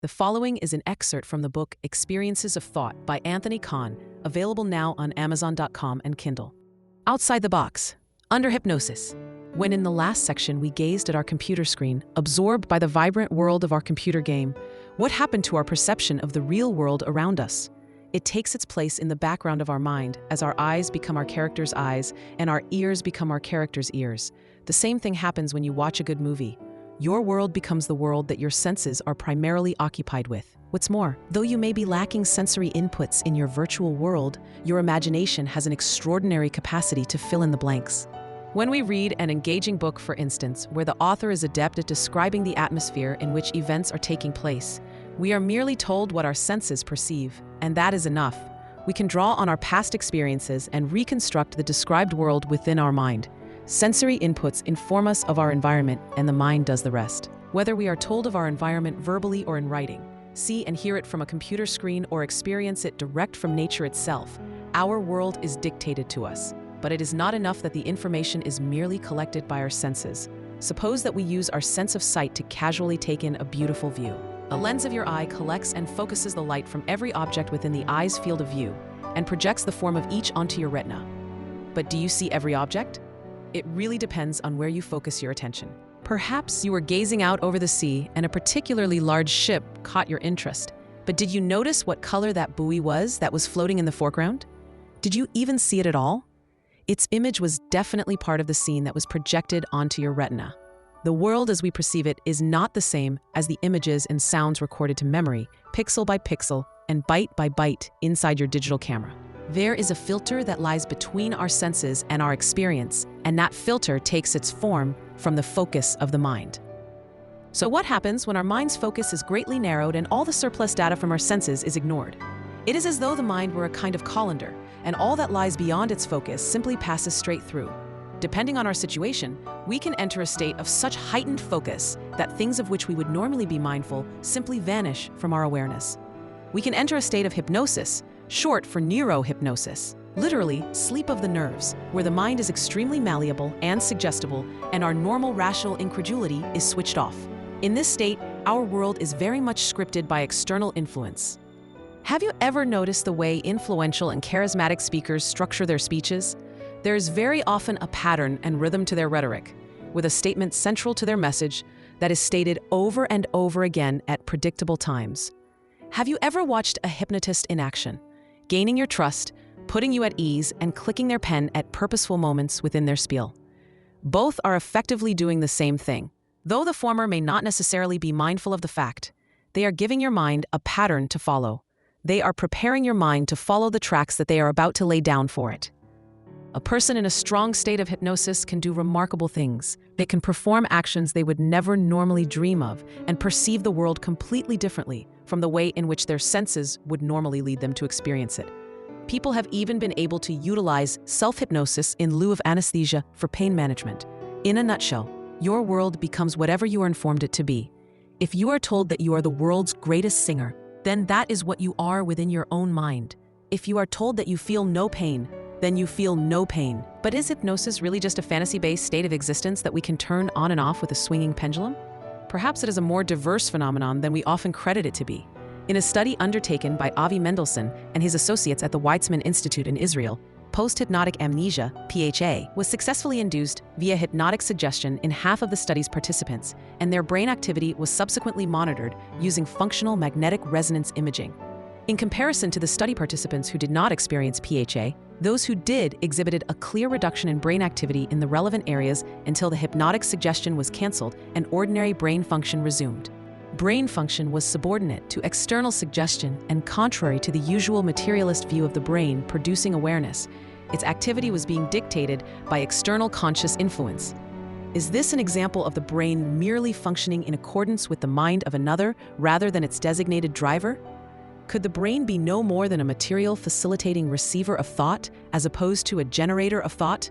The following is an excerpt from the book Experiences of Thought by Anthony Kahn, available now on Amazon.com and Kindle. Outside the box, Under Hypnosis. When in the last section we gazed at our computer screen, absorbed by the vibrant world of our computer game, what happened to our perception of the real world around us? It takes its place in the background of our mind as our eyes become our characters' eyes and our ears become our characters' ears. The same thing happens when you watch a good movie. Your world becomes the world that your senses are primarily occupied with. What's more, though you may be lacking sensory inputs in your virtual world, your imagination has an extraordinary capacity to fill in the blanks. When we read an engaging book, for instance, where the author is adept at describing the atmosphere in which events are taking place, we are merely told what our senses perceive, and that is enough. We can draw on our past experiences and reconstruct the described world within our mind. Sensory inputs inform us of our environment, and the mind does the rest. Whether we are told of our environment verbally or in writing, see and hear it from a computer screen, or experience it direct from nature itself, our world is dictated to us. But it is not enough that the information is merely collected by our senses. Suppose that we use our sense of sight to casually take in a beautiful view. A lens of your eye collects and focuses the light from every object within the eye's field of view and projects the form of each onto your retina. But do you see every object? It really depends on where you focus your attention. Perhaps you were gazing out over the sea and a particularly large ship caught your interest. But did you notice what color that buoy was that was floating in the foreground? Did you even see it at all? Its image was definitely part of the scene that was projected onto your retina. The world as we perceive it is not the same as the images and sounds recorded to memory, pixel by pixel and byte by byte inside your digital camera. There is a filter that lies between our senses and our experience, and that filter takes its form from the focus of the mind. So what happens when our mind's focus is greatly narrowed and all the surplus data from our senses is ignored? It is as though the mind were a kind of colander, and all that lies beyond its focus simply passes straight through. Depending on our situation, we can enter a state of such heightened focus that things of which we would normally be mindful simply vanish from our awareness. We can enter a state of hypnosis, short for neurohypnosis, literally sleep of the nerves, where the mind is extremely malleable and suggestible and our normal rational incredulity is switched off. In this state, our world is very much scripted by external influence. Have you ever noticed the way influential and charismatic speakers structure their speeches? There is very often a pattern and rhythm to their rhetoric, with a statement central to their message that is stated over and over again at predictable times. Have you ever watched a hypnotist in action, gaining your trust, putting you at ease, and clicking their pen at purposeful moments within their spiel? Both are effectively doing the same thing. Though the former may not necessarily be mindful of the fact, they are giving your mind a pattern to follow. They are preparing your mind to follow the tracks that they are about to lay down for it. A person in a strong state of hypnosis can do remarkable things. They can perform actions they would never normally dream of and perceive the world completely differently from the way in which their senses would normally lead them to experience it. People have even been able to utilize self-hypnosis in lieu of anesthesia for pain management. In a nutshell, your world becomes whatever you are informed it to be. If you are told that you are the world's greatest singer, then that is what you are within your own mind. If you are told that you feel no pain, then you feel no pain. But is hypnosis really just a fantasy-based state of existence that we can turn on and off with a swinging pendulum? Perhaps it is a more diverse phenomenon than we often credit it to be. In a study undertaken by Avi Mendelsohn and his associates at the Weizmann Institute in Israel, post-hypnotic amnesia, PHA, was successfully induced via hypnotic suggestion in half of the study's participants, and their brain activity was subsequently monitored using functional magnetic resonance imaging. In comparison to the study participants who did not experience PHA, those who did exhibited a clear reduction in brain activity in the relevant areas until the hypnotic suggestion was canceled and ordinary brain function resumed. Brain function was subordinate to external suggestion and contrary to the usual materialist view of the brain producing awareness. Its activity was being dictated by external conscious influence. Is this an example of the brain merely functioning in accordance with the mind of another rather than its designated driver? Could the brain be no more than a material facilitating receiver of thought as opposed to a generator of thought?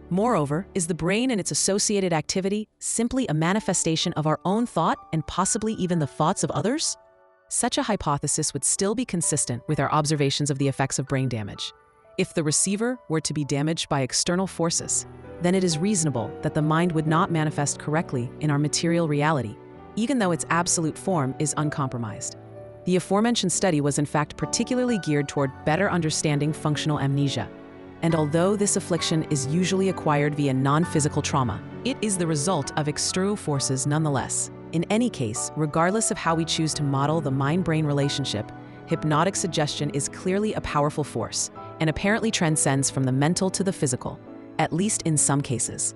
Moreover, is the brain and its associated activity simply a manifestation of our own thought and possibly even the thoughts of others? Such a hypothesis would still be consistent with our observations of the effects of brain damage. If the receiver were to be damaged by external forces, then it is reasonable that the mind would not manifest correctly in our material reality. even though its absolute form is uncompromised. The aforementioned study was in fact particularly geared toward better understanding functional amnesia. And although this affliction is usually acquired via non-physical trauma, it is the result of external forces nonetheless. In any case, regardless of how we choose to model the mind-brain relationship, hypnotic suggestion is clearly a powerful force and apparently transcends from the mental to the physical, at least in some cases.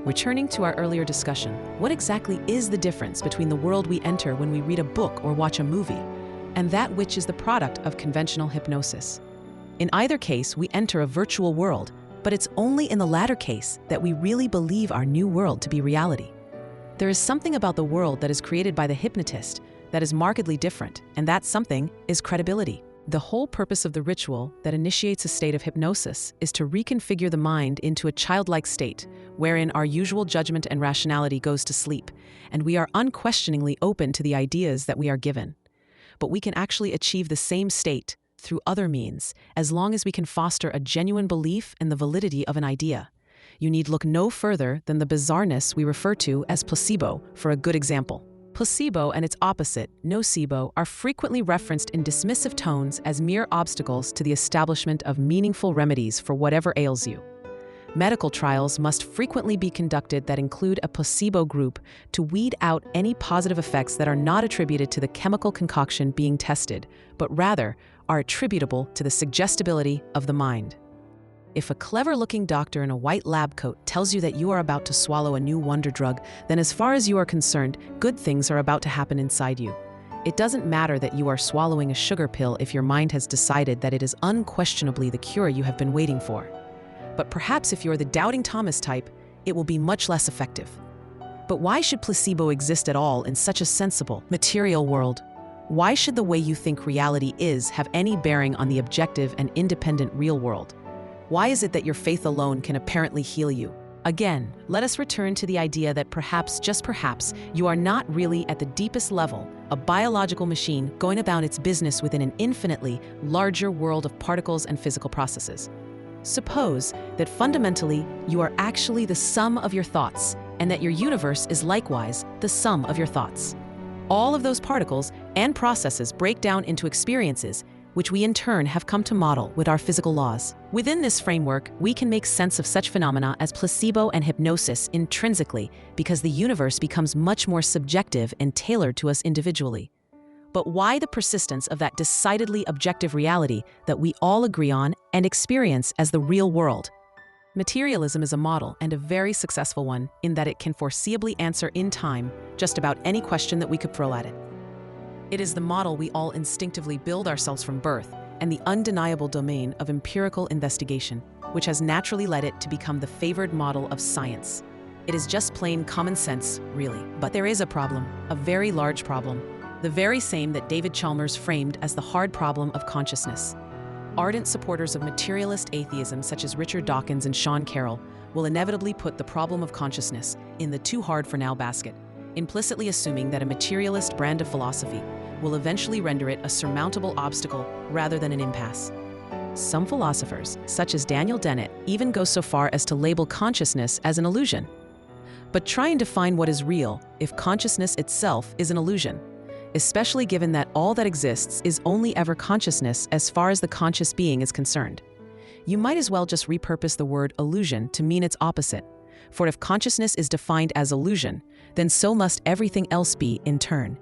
Returning to our earlier discussion, what exactly is the difference between the world we enter when we read a book or watch a movie, and that which is the product of conventional hypnosis? In either case, we enter a virtual world, but it's only in the latter case that we really believe our new world to be reality. There is something about the world that is created by the hypnotist that is markedly different, and that something is credibility. The whole purpose of the ritual that initiates a state of hypnosis is to reconfigure the mind into a childlike state, wherein our usual judgment and rationality goes to sleep, and we are unquestioningly open to the ideas that we are given. But we can actually achieve the same state through other means, as long as we can foster a genuine belief in the validity of an idea. You need look no further than the bizarreness we refer to as placebo for a good example. Placebo and its opposite, nocebo, are frequently referenced in dismissive tones as mere obstacles to the establishment of meaningful remedies for whatever ails you. Medical trials must frequently be conducted that include a placebo group to weed out any positive effects that are not attributed to the chemical concoction being tested, but rather are attributable to the suggestibility of the mind. If a clever-looking doctor in a white lab coat tells you that you are about to swallow a new wonder drug, then as far as you are concerned, good things are about to happen inside you. It doesn't matter that you are swallowing a sugar pill if your mind has decided that it is unquestionably the cure you have been waiting for. But perhaps if you're the doubting Thomas type, it will be much less effective. But why should placebo exist at all in such a sensible, material world? Why should the way you think reality is have any bearing on the objective and independent real world? Why is it that your faith alone can apparently heal you? Again, let us return to the idea that perhaps, just perhaps, you are not really at the deepest level a biological machine going about its business within an infinitely larger world of particles and physical processes. Suppose that fundamentally you are actually the sum of your thoughts, and that your universe is likewise the sum of your thoughts. All of those particles and processes break down into experiences, which we in turn have come to model with our physical laws. Within this framework, we can make sense of such phenomena as placebo and hypnosis intrinsically, because the universe becomes much more subjective and tailored to us individually. But why the persistence of that decidedly objective reality that we all agree on and experience as the real world? Materialism is a model, and a very successful one, in that it can foreseeably answer in time just about any question that we could throw at it. It is the model we all instinctively build ourselves from birth, and the undeniable domain of empirical investigation, which has naturally led it to become the favored model of science. It is just plain common sense, really. But there is a problem, a very large problem, the very same that David Chalmers framed as the hard problem of consciousness. Ardent supporters of materialist atheism such as Richard Dawkins and Sean Carroll will inevitably put the problem of consciousness in the too hard for now basket, implicitly assuming that a materialist brand of philosophy will eventually render it a surmountable obstacle rather than an impasse. Some philosophers, such as Daniel Dennett, even go so far as to label consciousness as an illusion. But try and define what is real if consciousness itself is an illusion, especially given that all that exists is only ever consciousness as far as the conscious being is concerned. You might as well just repurpose the word illusion to mean its opposite, for if consciousness is defined as illusion, then so must everything else be in turn.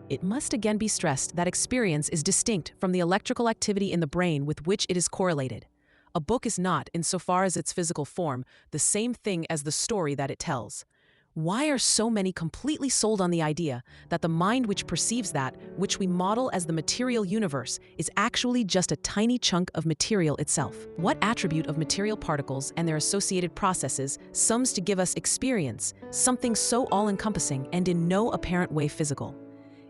It must again be stressed that experience is distinct from the electrical activity in the brain with which it is correlated. A book is not, insofar as its physical form, the same thing as the story that it tells. Why are so many completely sold on the idea that the mind which perceives that, which we model as the material universe, is actually just a tiny chunk of material itself? What attribute of material particles and their associated processes sums to give us experience, something so all-encompassing and in no apparent way physical?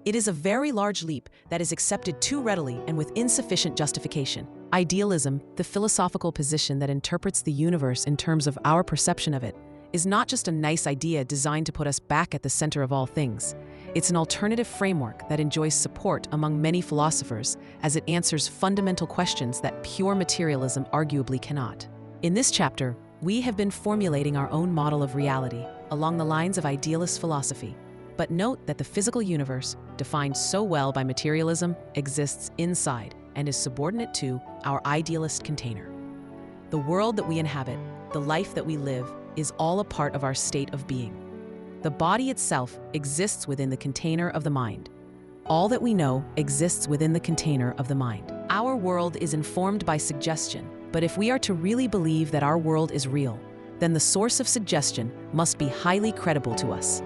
It is a very large leap that is accepted too readily and with insufficient justification. Idealism, the philosophical position that interprets the universe in terms of our perception of it, is not just a nice idea designed to put us back at the center of all things. It's an alternative framework that enjoys support among many philosophers as it answers fundamental questions that pure materialism arguably cannot. In this chapter, we have been formulating our own model of reality along the lines of idealist philosophy. But note that the physical universe, defined so well by materialism, exists inside and is subordinate to our idealist container. The world that we inhabit, the life that we live, is all a part of our state of being. The body itself exists within the container of the mind. All that we know exists within the container of the mind. Our world is informed by suggestion, but if we are to really believe that our world is real, then the source of suggestion must be highly credible to us.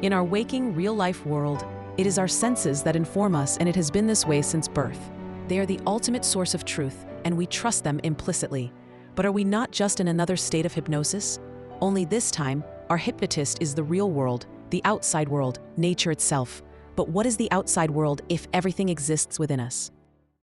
In our waking, real-life world, it is our senses that inform us, and it has been this way since birth. They are the ultimate source of truth, and we trust them implicitly. But are we not just in another state of hypnosis? Only this time, our hypnotist is the real world, the outside world, nature itself. But what is the outside world if everything exists within us?